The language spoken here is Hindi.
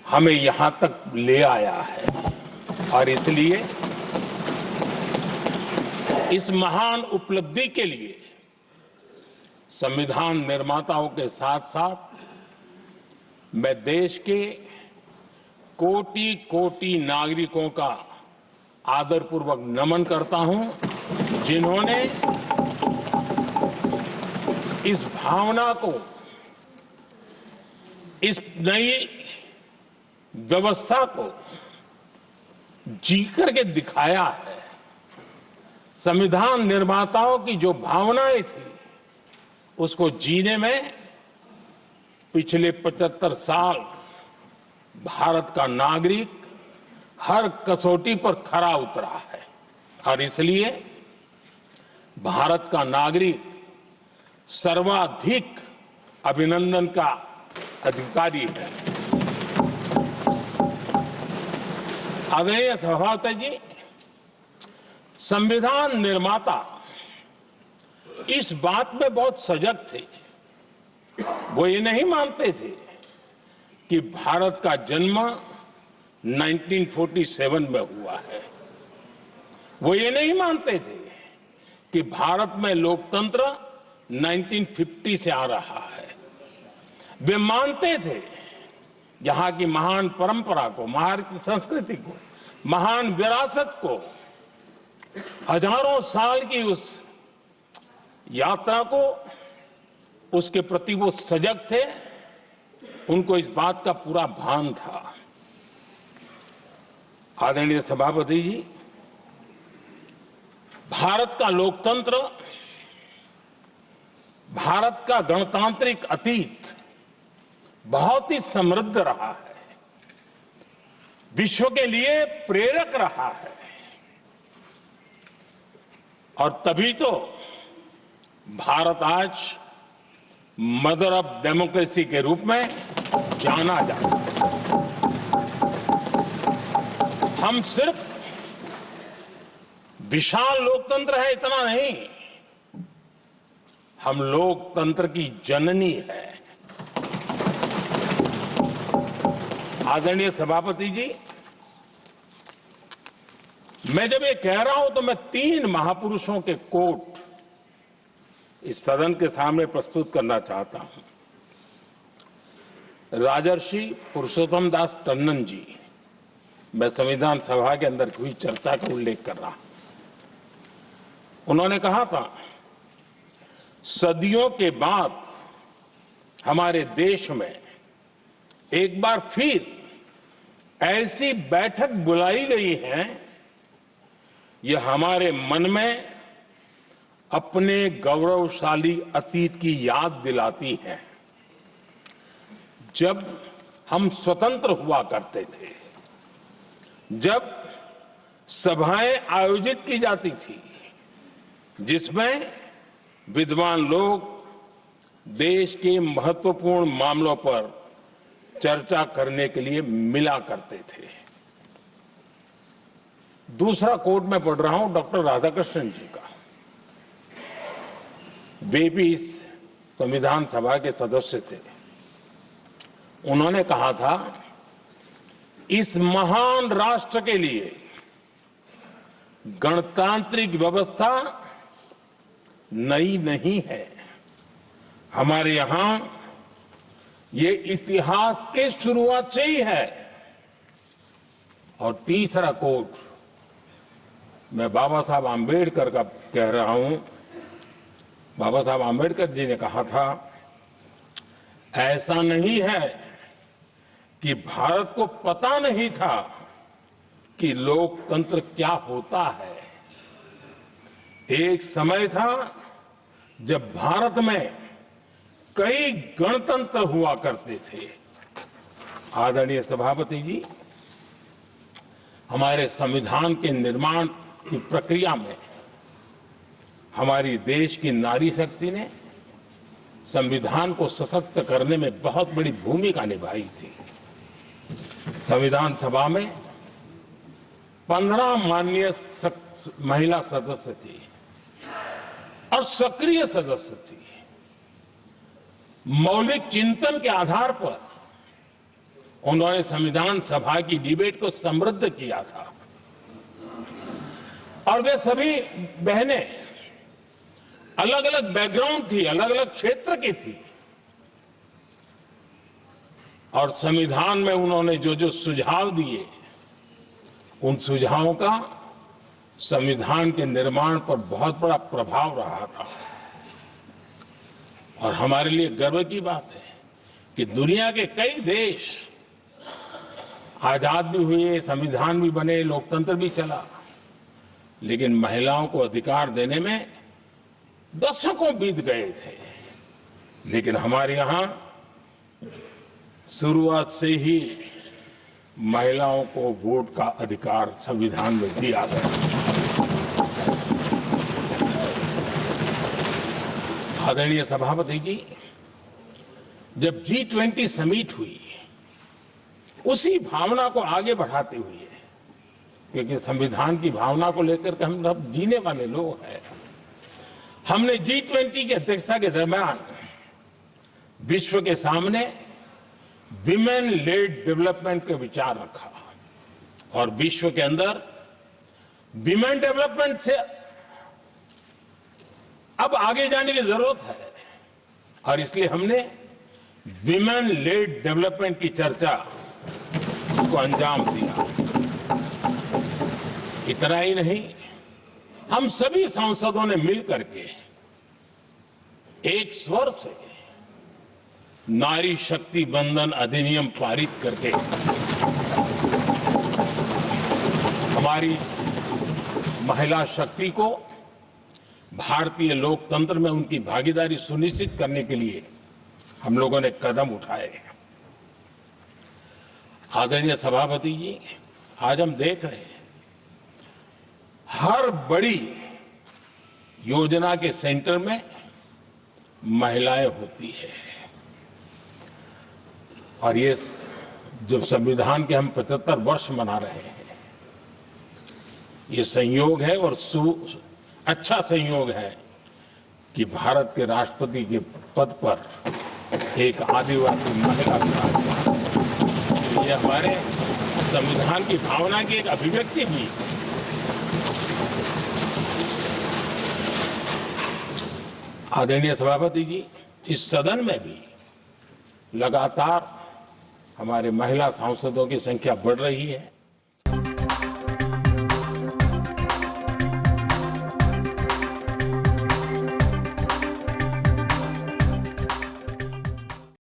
हमें यहां तक ले आया है और इसलिए इस महान उपलब्धि के लिए संविधान निर्माताओं के साथ साथ मैं देश के कोटि कोटि नागरिकों का आदरपूर्वक नमन करता हूं जिन्होंने इस भावना को, इस नई व्यवस्था को जी करके दिखाया है। संविधान निर्माताओं की जो भावनाएं थी उसको जीने में पिछले 75 साल भारत का नागरिक हर कसौटी पर खरा उतरा है और इसलिए भारत का नागरिक सर्वाधिक अभिनंदन का अधिकारी है। आदरणीय सभापति जी, संविधान निर्माता इस बात में बहुत सजग थे। वो ये नहीं मानते थे कि भारत का जन्म 1947 में हुआ है। वो ये नहीं मानते थे कि भारत में लोकतंत्र 1950 से आ रहा है। वे मानते थे यहां की महान परंपरा को, महान संस्कृति को, महान विरासत को, हजारों साल की उस यात्रा को, उसके प्रति वो सजग थे। उनको इस बात का पूरा भान था। आदरणीय सभापति जी, भारत का लोकतंत्र, भारत का गणतांत्रिक अतीत बहुत ही समृद्ध रहा है, विश्व के लिए प्रेरक रहा है और तभी तो भारत आज मदर ऑफ डेमोक्रेसी के रूप में जाना जाता है। हम सिर्फ विशाल लोकतंत्र है इतना नहीं, हम लोकतंत्र की जननी है। आदरणीय सभापति जी, मैं जब ये कह रहा हूं तो मैं 3 महापुरुषों के कोट इस सदन के सामने प्रस्तुत करना चाहता हूं। राजर्षि पुरुषोत्तम दास टंडन जी, मैं संविधान सभा के अंदर हुई चर्चा का उल्लेख कर रहा हूं। उन्होंने कहा था, सदियों के बाद हमारे देश में एक बार फिर ऐसी बैठक बुलाई गई है, यह हमारे मन में अपने गौरवशाली अतीत की याद दिलाती है। जब हम स्वतंत्र हुआ करते थे, जब सभाएं आयोजित की जाती थी जिसमें विद्वान लोग देश के महत्वपूर्ण मामलों पर चर्चा करने के लिए मिला करते थे। दूसरा कोट मैं पढ़ रहा हूं डॉक्टर राधाकृष्णन जी का। वे भी इस संविधान सभा के सदस्य थे। उन्होंने कहा था, इस महान राष्ट्र के लिए गणतांत्रिक व्यवस्था नई नहीं है। हमारे यहां ये इतिहास के शुरुआत से ही है। और तीसरा कोट मैं बाबा साहब आंबेडकर का कह रहा हूं। बाबा साहब आंबेडकर जी ने कहा था, ऐसा नहीं है कि भारत को पता नहीं था कि लोकतंत्र क्या होता है। एक समय था जब भारत में कई गणतंत्र हुआ करते थे। आदरणीय सभापति जी, हमारे संविधान के निर्माण की प्रक्रिया में हमारी देश की नारी शक्ति ने संविधान को सशक्त करने में बहुत बड़ी भूमिका निभाई थी। संविधान सभा में 15 माननीय महिला सदस्य थी और सक्रिय सदस्य थी। मौलिक चिंतन के आधार पर उन्होंने संविधान सभा की डिबेट को समृद्ध किया था और वे सभी बहनें अलग अलग बैकग्राउंड थी, अलग अलग क्षेत्र की थी और संविधान में उन्होंने जो जो सुझाव दिए उन सुझावों का संविधान के निर्माण पर बहुत बड़ा प्रभाव रहा था। और हमारे लिए गर्व की बात है कि दुनिया के कई देश आजाद भी हुए, संविधान भी बने, लोकतंत्र भी चला, लेकिन महिलाओं को अधिकार देने में दशकों बीत गए थे। लेकिन हमारे यहां शुरुआत से ही महिलाओं को वोट का अधिकार संविधान में दिया गया। आदरणीय सभापति जी, जब G20 समिट हुई, उसी भावना को आगे बढ़ाते हुए, क्योंकि संविधान की भावना को लेकर के हम सब जीने वाले लोग हैं, हमने G20 की अध्यक्षता के दरमियान विश्व के सामने विमेन लेड डेवलपमेंट का विचार रखा और विश्व के अंदर विमेन डेवलपमेंट से अब आगे जाने की जरूरत है और इसलिए हमने विमेन लेड डेवलपमेंट की चर्चा को अंजाम दिया। इतना ही नहीं, हम सभी सांसदों ने मिलकर के एक स्वर से नारी शक्ति बंधन अधिनियम पारित करके हमारी महिला शक्ति को भारतीय लोकतंत्र में उनकी भागीदारी सुनिश्चित करने के लिए हम लोगों ने कदम उठाए। आदरणीय सभापति जी, आज हम देख रहे हैं हर बड़ी योजना के सेंटर में महिलाएं होती है और ये जब संविधान के हम 75 वर्ष मना रहे हैं, ये संयोग है और अच्छा संयोग है कि भारत के राष्ट्रपति के पद पर एक आदिवासी महिला ये हमारे संविधान की भावना की एक अभिव्यक्ति भी है। आदरणीय सभापति जी, इस सदन में भी लगातार हमारे महिला सांसदों की संख्या बढ़ रही है